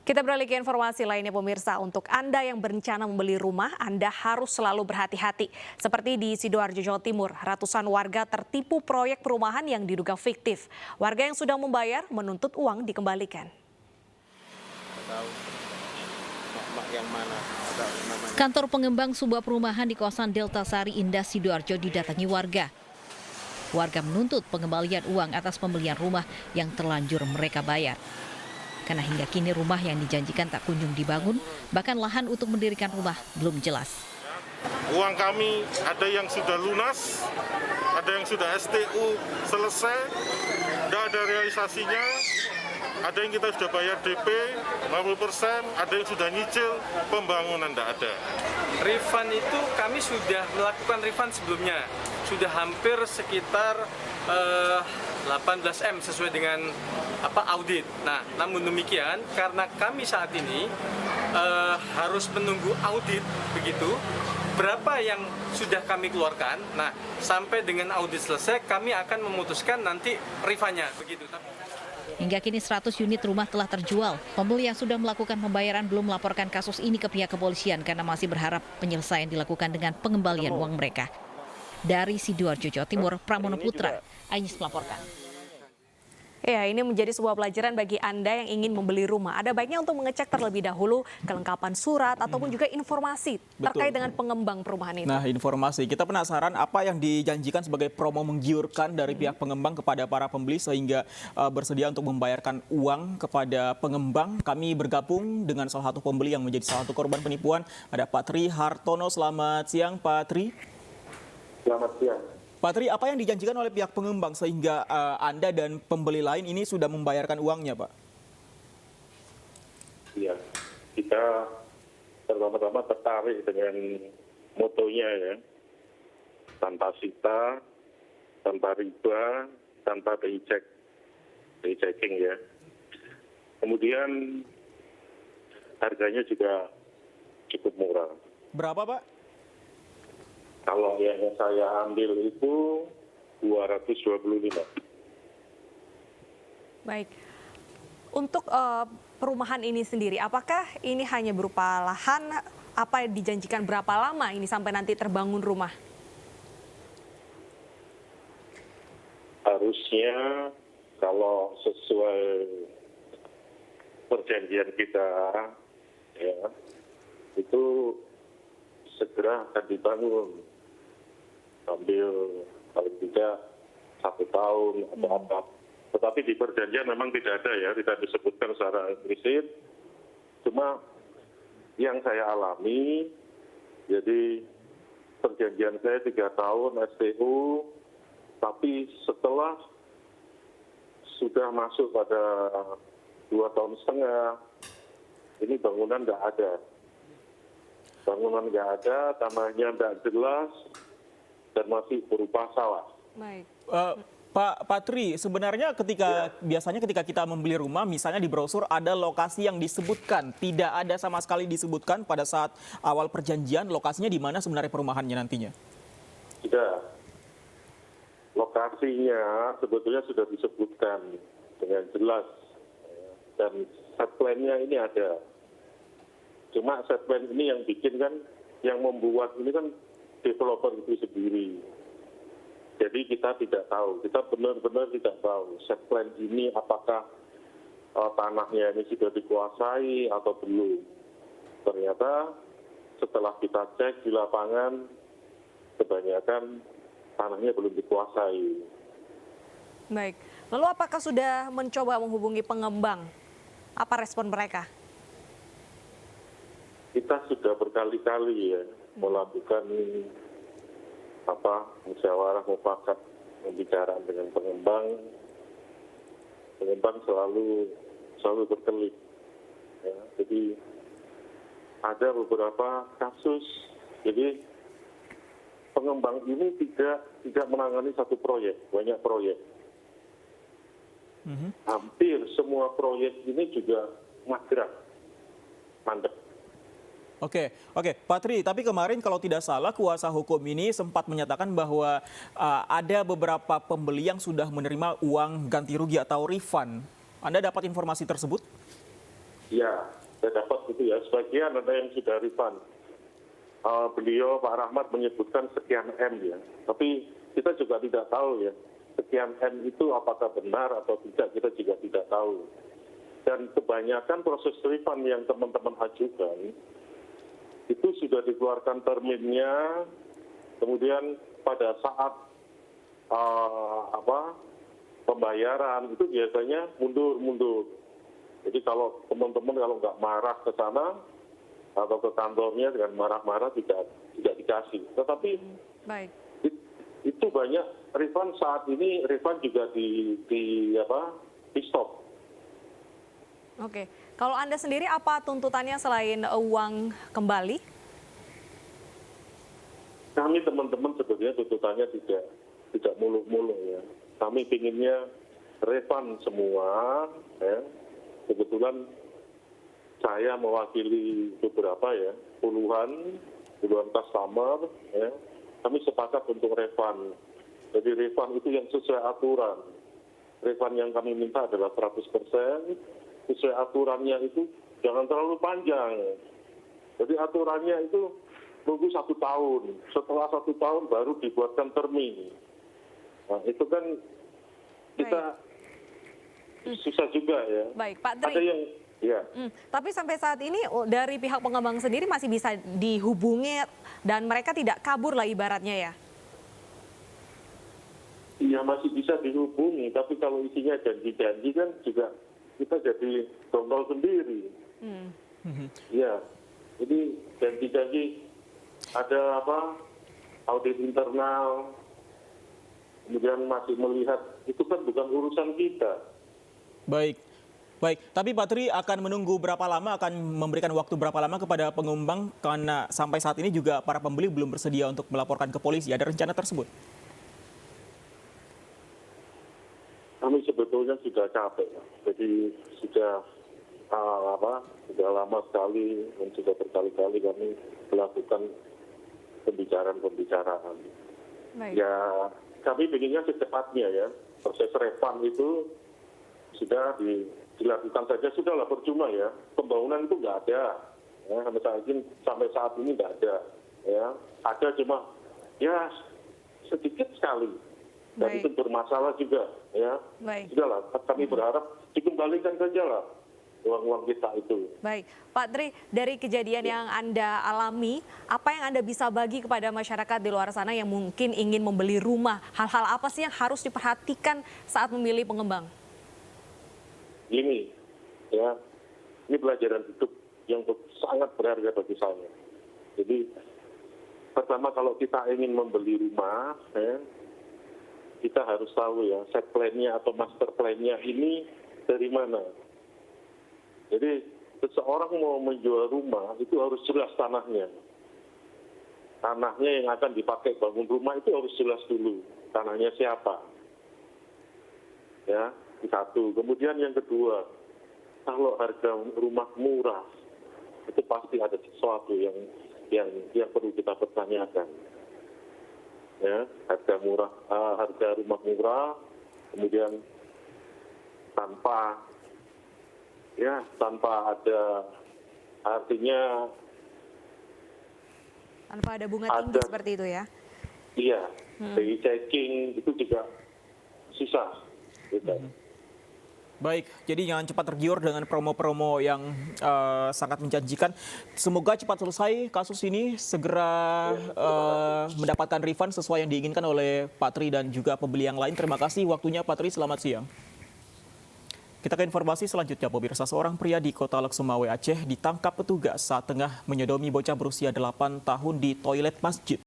Kita beralih ke informasi lainnya pemirsa. Untuk Anda yang berencana membeli rumah, Anda harus selalu berhati-hati. Seperti di Sidoarjo, Jawa Timur, ratusan warga tertipu proyek perumahan yang diduga fiktif. Warga yang sudah membayar menuntut uang dikembalikan. Kantor pengembang sebuah perumahan di kawasan Delta Sari Indah, Sidoarjo didatangi warga. Warga menuntut pengembalian uang atas pembelian rumah yang terlanjur mereka bayar. Karena hingga kini rumah yang dijanjikan tak kunjung dibangun, bahkan lahan untuk mendirikan rumah belum jelas. Uang kami ada yang sudah lunas, ada yang sudah STU selesai, tidak ada realisasinya, ada yang kita sudah bayar DP 50%, ada yang sudah nyicil, pembangunan tidak ada. Refund itu kami sudah melakukan refund sebelumnya, sudah hampir sekitar 18M sesuai dengan audit. Nah, namun demikian karena kami saat ini harus menunggu audit begitu, berapa yang sudah kami keluarkan. Nah, sampai dengan audit selesai kami akan memutuskan nanti refundnya begitu. Hingga kini 100 unit rumah telah terjual. Pembeli yang sudah melakukan pembayaran belum melaporkan kasus ini ke pihak kepolisian karena masih berharap penyelesaian dilakukan dengan pengembalian uang mereka. Dari Sidoarjo, Jawa Timur, Pramono Putra, Ainus melaporkan. Ya, ini menjadi sebuah pelajaran bagi Anda yang ingin membeli rumah. Ada baiknya untuk mengecek terlebih dahulu kelengkapan surat ataupun juga informasi terkait dengan pengembang perumahan itu. Nah, informasi. Kita penasaran apa yang dijanjikan sebagai promo menggiurkan dari pihak pengembang kepada para pembeli sehingga bersedia untuk membayarkan uang kepada pengembang. Kami bergabung dengan salah satu pembeli yang menjadi salah satu korban penipuan. Ada Pak Tri Hartono. Selamat siang, Pak Tri. Selamat siang. Pak Tri, apa yang dijanjikan oleh pihak pengembang sehingga Anda dan pembeli lain ini sudah membayarkan uangnya, Pak? Iya, kita pertama-tama tertarik dengan motonya ya, tanpa sita, tanpa riba, tanpa checking ya. Kemudian harganya juga cukup murah. Berapa, Pak? Kalau yang saya ambil itu 225. Baik. Untuk perumahan ini sendiri, apakah ini hanya berupa lahan? Apa yang dijanjikan berapa lama ini sampai nanti terbangun rumah? Harusnya kalau sesuai perjanjian kita, ya, itu segera akan dibangun. Sambil paling tidak 1 tahun atau apa. Tetapi di perjanjian memang tidak ada ya, tidak disebutkan secara eksplisit. Cuma yang saya alami, jadi perjanjian saya 3 tahun STU, tapi setelah sudah masuk pada 2,5 tahun, ini bangunan nggak ada. Bangunan nggak ada, tanahnya nggak jelas, dan masih berupa sawah. Baik. Pak Tri, sebenarnya biasanya ketika kita membeli rumah, misalnya di brosur ada lokasi yang disebutkan, tidak ada sama sekali disebutkan pada saat awal perjanjian lokasinya di mana sebenarnya perumahannya nantinya. Tidak. Lokasinya sebetulnya sudah disebutkan dengan jelas dan set plan-nya ini ada. Cuma set plan ini yang bikin kan, yang membuat ini kan developer itu sendiri. Jadi kita tidak tahu, kita benar-benar tidak tahu set plan ini apakah tanahnya ini sudah dikuasai atau belum. Ternyata setelah kita cek di lapangan, kebanyakan tanahnya belum dikuasai. Baik. Lalu apakah sudah mencoba menghubungi pengembang? Apa respon mereka? Kita sudah berkali-kali ya melakukan musyawarah mufakat, pembicaraan dengan pengembang. Pengembang selalu berkelit. Ya, jadi ada beberapa kasus. Jadi pengembang ini tidak menangani satu proyek, banyak proyek. Hampir semua proyek ini juga mandek. Oke, Pak Tri, tapi kemarin kalau tidak salah kuasa hukum ini sempat menyatakan bahwa ada beberapa pembeli yang sudah menerima uang ganti rugi atau refund. Anda dapat informasi tersebut? Ya, saya dapat itu ya. Sebagian ada yang sudah refund. Beliau Pak Rahmat menyebutkan sekian M ya. Tapi kita juga tidak tahu ya. Sekian M itu apakah benar atau tidak, kita juga tidak tahu. Dan kebanyakan proses refund yang teman-teman ajukan itu sudah dikeluarkan terminnya, kemudian pada saat pembayaran itu biasanya mundur. Jadi kalau teman-teman kalau nggak marah ke sana atau ke kantornya dengan marah-marah tidak dikasih. Tetapi Baik. itu banyak refund saat ini, refund juga di stop. Oke. Kalau Anda sendiri apa tuntutannya selain uang kembali? Kami teman-teman sebetulnya tuntutannya tidak muluk-muluk ya. Kami pinginnya refund semua ya. Kebetulan saya mewakili beberapa ya, puluhan customer ya. Kami sepakat untuk refund. Jadi refund itu yang sesuai aturan. Refund yang kami minta adalah 100%. Sesuai aturannya itu jangan terlalu panjang. Jadi aturannya itu nunggu 1 tahun. Setelah 1 tahun baru dibuatkan termin. Nah, itu kan kita susah juga ya. Baik, Pak Tri. Ada yang ya. Tapi sampai saat ini dari pihak pengembang sendiri masih bisa dihubungi dan mereka tidak kabur lah ibaratnya ya? Iya masih bisa dihubungi, tapi kalau isinya janji-janji kan juga kita jadi dongkol sendiri. Iya, jadi janji-janji ada audit internal, kemudian masih melihat itu kan bukan urusan kita. Baik. Tapi Pak Tri akan menunggu berapa lama, akan memberikan waktu berapa lama kepada pengembang karena sampai saat ini juga para pembeli belum bersedia untuk melaporkan ke polisi. Ada rencana tersebut? Kami sebetulnya sudah capek, jadi sudah lama sekali dan sudah berkali-kali kami melakukan pembicaraan. Baik. Ya kami inginnya secepatnya ya, proses refund itu sudah dilakukan saja, sudahlah percuma ya, pembangunan itu nggak ada, ya, sampai saat ini nggak ada, ya, ada cuma ya sedikit sekali, dan Baik. itu bermasalah juga, ya, Baik. sudahlah kami berharap dikembalikan saja lah uang-uang kita itu. Baik, Pak Tri, dari kejadian yang Anda alami, apa yang Anda bisa bagi kepada masyarakat di luar sana yang mungkin ingin membeli rumah? Hal-hal apa sih yang harus diperhatikan saat memilih pengembang? Ini, ya, ini pelajaran hidup yang sangat berharga bagi saya. Jadi, pertama kalau kita ingin membeli rumah, ya, kita harus tahu ya, set plan-nya atau master plan-nya ini dari mana. Jadi, seseorang mau menjual rumah itu harus jelas tanahnya. Tanahnya yang akan dipakai bangun rumah itu harus jelas dulu. Tanahnya siapa. Ya, satu. Kemudian yang kedua, kalau harga rumah murah, itu pasti ada sesuatu yang perlu kita pertanyakan. Ya, harga rumah murah, kemudian tanpa ada, artinya Tanpa ada bunga tinggi seperti itu ya? Iya, dari checking itu juga susah. Gitu. Baik, jadi jangan cepat tergiur dengan promo-promo yang sangat menjanjikan. Semoga cepat selesai kasus ini, segera mendapatkan refund sesuai yang diinginkan oleh Pak Tri dan juga pembeli yang lain. Terima kasih waktunya Pak Tri, selamat siang. Kita ke informasi selanjutnya, pemirsa. Seorang pria di Kota Lhokseumawe, Aceh ditangkap petugas saat tengah menyodomi bocah berusia 8 tahun di toilet masjid.